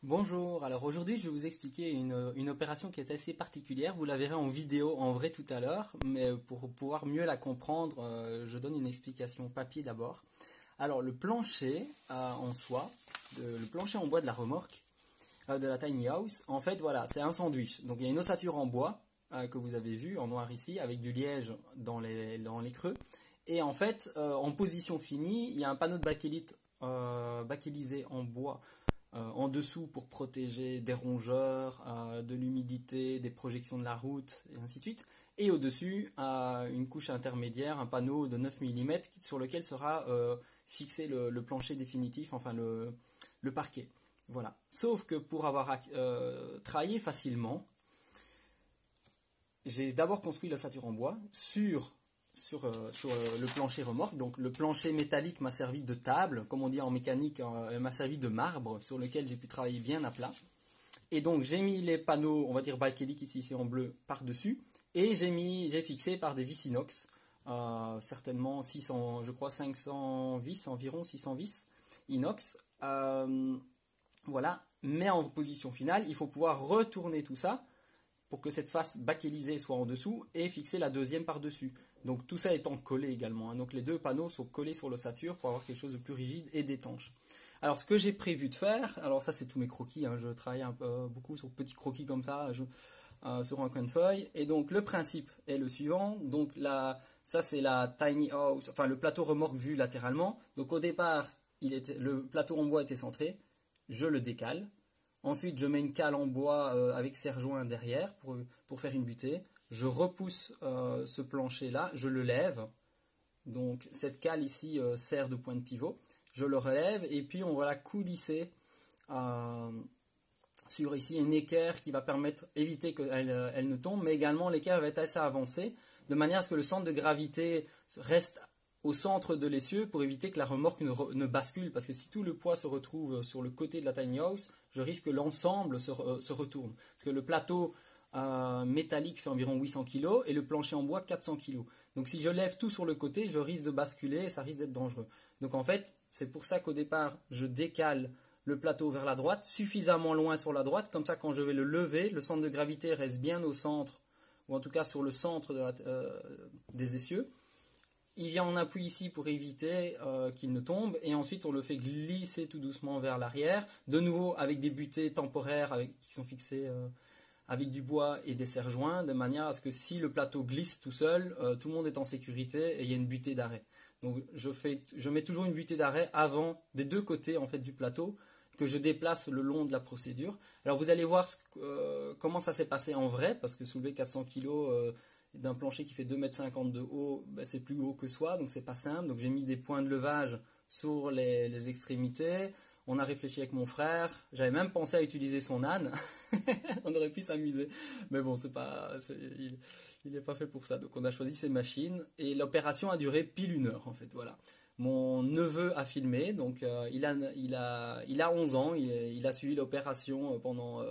Bonjour, alors aujourd'hui je vais vous expliquer une opération qui est assez particulière, vous la verrez en vidéo en vrai tout à l'heure, mais pour pouvoir mieux la comprendre, je donne une explication papier d'abord. Alors le plancher en soi, le plancher en bois de la remorque, de la tiny house, en fait voilà, c'est un sandwich. Donc il y a une ossature en bois que vous avez vu en noir ici, avec du liège dans les creux, et en fait en position finie, il y a un panneau de bakélite bakélisé en bois en dessous pour protéger des rongeurs, de l'humidité, des projections de la route, et ainsi de suite. Et au-dessus, une couche intermédiaire, un panneau de 9 mm sur lequel sera fixé le plancher définitif, enfin le parquet. Voilà. Sauf que pour avoir travaillé facilement, j'ai d'abord construit l'ossature en bois sur le plancher remorque. Donc le plancher métallique m'a servi de table, comme on dit en mécanique, m'a servi de marbre sur lequel j'ai pu travailler bien à plat. Et donc j'ai mis les panneaux, on va dire bakélite ici en bleu, par-dessus, et j'ai fixé par des vis inox, certainement 600, je crois 500 vis, environ 600 vis inox. Voilà, mais en position finale, il faut pouvoir retourner tout ça pour que cette face bakélisée soit en dessous et fixer la deuxième par-dessus. Donc tout ça étant collé également, hein. Donc les deux panneaux sont collés sur l'ossature pour avoir quelque chose de plus rigide et d'étanche. Alors ce que j'ai prévu de faire, alors ça c'est tous mes croquis, hein. Je travaille beaucoup sur petits croquis comme ça, sur un coin de feuille. Et donc le principe est le suivant. Donc ça c'est la tiny house, enfin le plateau remorque vu latéralement. Donc au départ, le plateau en bois était centré, je le décale. Ensuite, je mets une cale en bois avec serre-joint derrière pour faire une butée. Je repousse ce plancher-là, je le lève. Donc, cette cale ici sert de point de pivot. Je le relève et puis on va la coulisser sur ici une équerre qui va permettre d'éviter qu'elle ne tombe. Mais également, l'équerre va être assez avancée de manière à ce que le centre de gravité reste au centre de l'essieu pour éviter que la remorque ne bascule, parce que si tout le poids se retrouve sur le côté de la tiny house, je risque que l'ensemble se retourne. Parce que le plateau métallique fait environ 800 kg et le plancher en bois 400 kg. Donc si je lève tout sur le côté, je risque de basculer et ça risque d'être dangereux. Donc en fait, c'est pour ça qu'au départ, je décale le plateau vers la droite, suffisamment loin sur la droite, comme ça quand je vais le lever, le centre de gravité reste bien au centre, ou en tout cas sur le centre des essieux. Il vient en appui ici pour éviter qu'il ne tombe et ensuite on le fait glisser tout doucement vers l'arrière, de nouveau avec des butées temporaires qui sont fixées avec du bois et des serre-joints, de manière à ce que si le plateau glisse tout seul, tout le monde est en sécurité et il y a une butée d'arrêt. Donc je mets toujours une butée d'arrêt avant, des deux côtés en fait du plateau, que je déplace le long de la procédure. Alors vous allez voir comment ça s'est passé en vrai, parce que soulever 400 kg d'un plancher qui fait 2,50 m de haut, ben c'est plus haut que soi, donc c'est pas simple. Donc j'ai mis des points de levage sur les extrémités. On a réfléchi avec mon frère. J'avais même pensé à utiliser son âne. On aurait pu s'amuser. Mais bon, il n'est pas fait pour ça. Donc on a choisi ces machines. Et l'opération a duré pile 1 heure en fait. Voilà. Mon neveu a filmé. Donc il a 11 ans. Il a suivi l'opération pendant...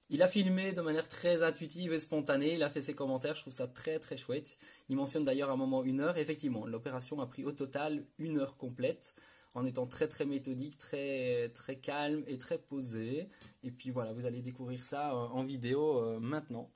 il a filmé de manière très intuitive et spontanée, il a fait ses commentaires, je trouve ça très très chouette. Il mentionne d'ailleurs à un moment 1 heure, effectivement, l'opération a pris au total 1 heure complète, en étant très très méthodique, très, très calme et très posé. Et puis voilà, vous allez découvrir ça en vidéo maintenant.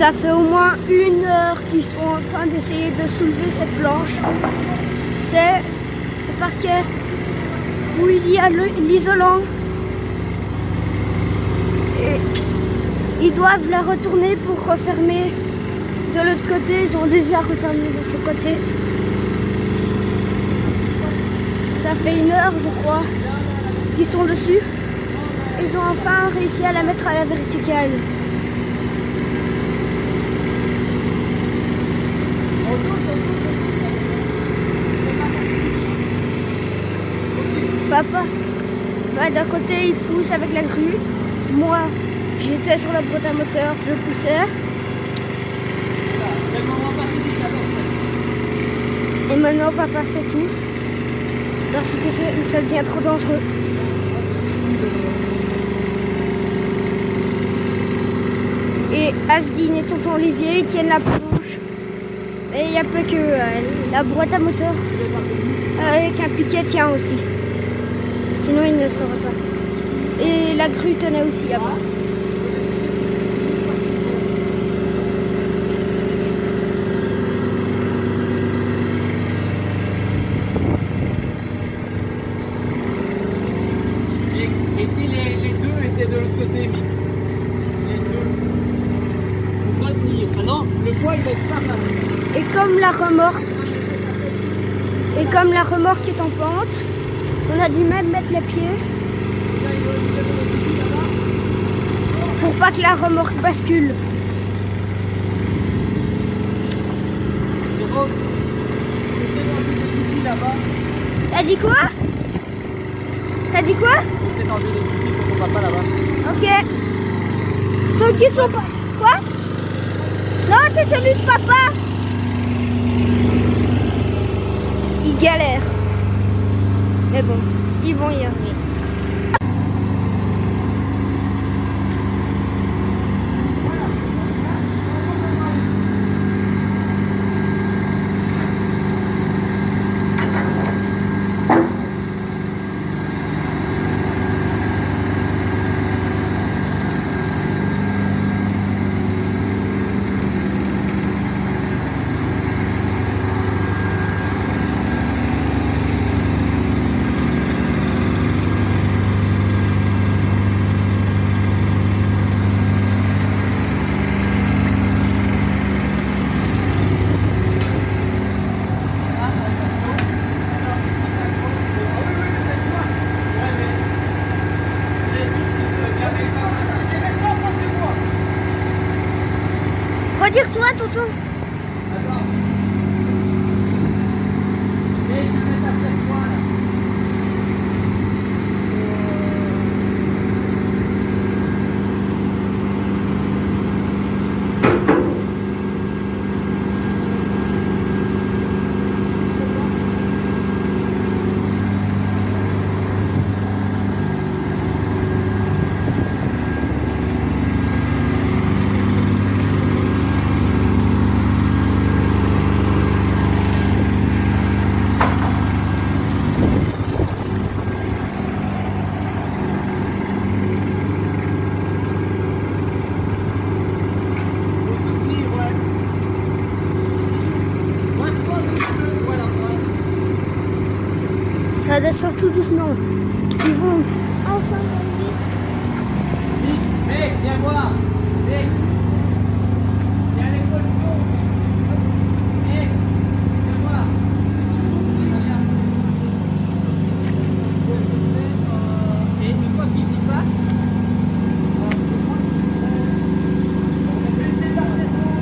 Ça fait au moins 1 heure qu'ils sont en train d'essayer de soulever cette planche. C'est le parquet où il y a l'isolant. Et ils doivent la retourner pour refermer de l'autre côté. Ils ont déjà refermé de ce côté. Ça fait 1 heure, je crois, qu'ils sont dessus. Ils ont enfin réussi à la mettre à la verticale. Papa, d'un côté il pousse avec la grue. Moi, j'étais sur la boîte à moteur, je poussais. Et maintenant papa fait tout. Parce que ça devient trop dangereux. Et Asdine et tonton Olivier, ils tiennent la planche. Et il n'y a pas que la boîte à moteur. Avec un piquet tient aussi. Sinon il ne saurait pas. Et la grue tenait aussi là-bas. Et si les deux étaient de l'autre côté, mais les deux, on doit tenir. Maintenant, le poids il va être pas mal. Et comme la remorque est en pente, on a dû même mettre les pieds pour pas que la remorque bascule. T'as dit quoi? T'as dit quoi? C'est dans le pour ton papa là-bas. Ok. Ceux qui sont pas... Quoi? Non, c'est celui de papa. Ils galèrent. Mais bon, ils vont y arriver. Retire-toi, tonton. Ça descend tout doucement. Ils vont enfin arriver. Mec, viens voir. Mec. Il y a les positions. Mec, viens voir. Et une fois qu'il y passe, laissez la descendre.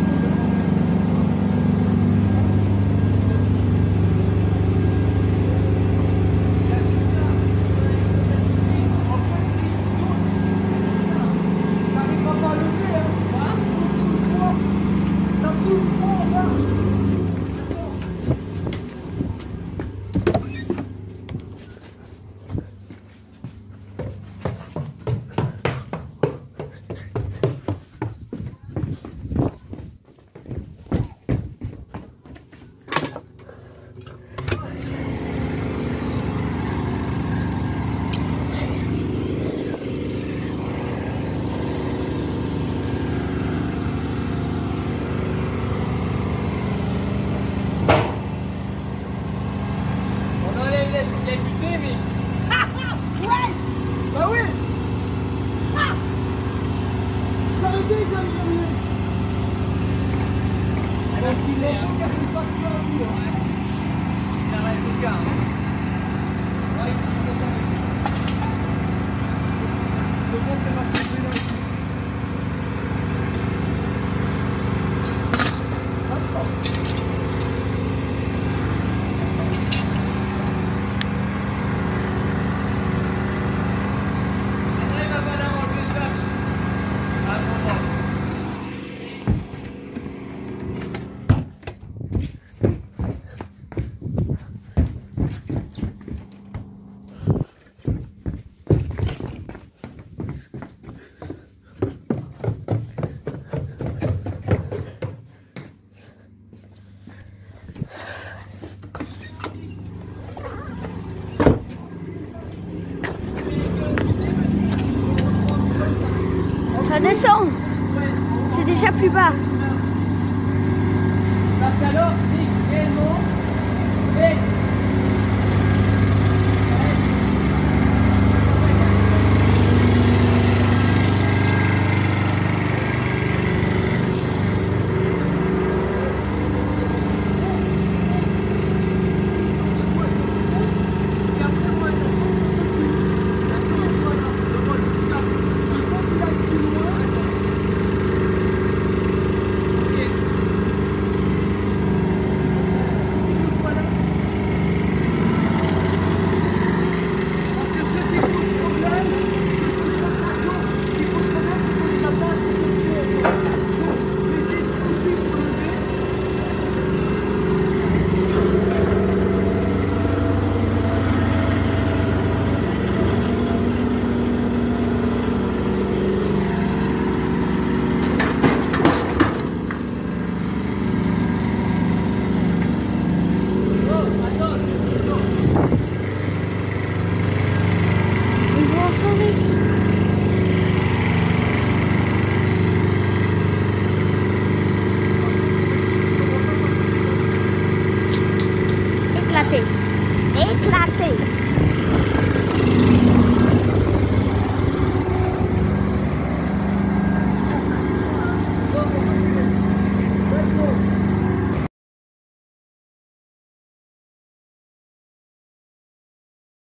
descend. Ouais. C'est déjà plus bas. Parce qu'alors,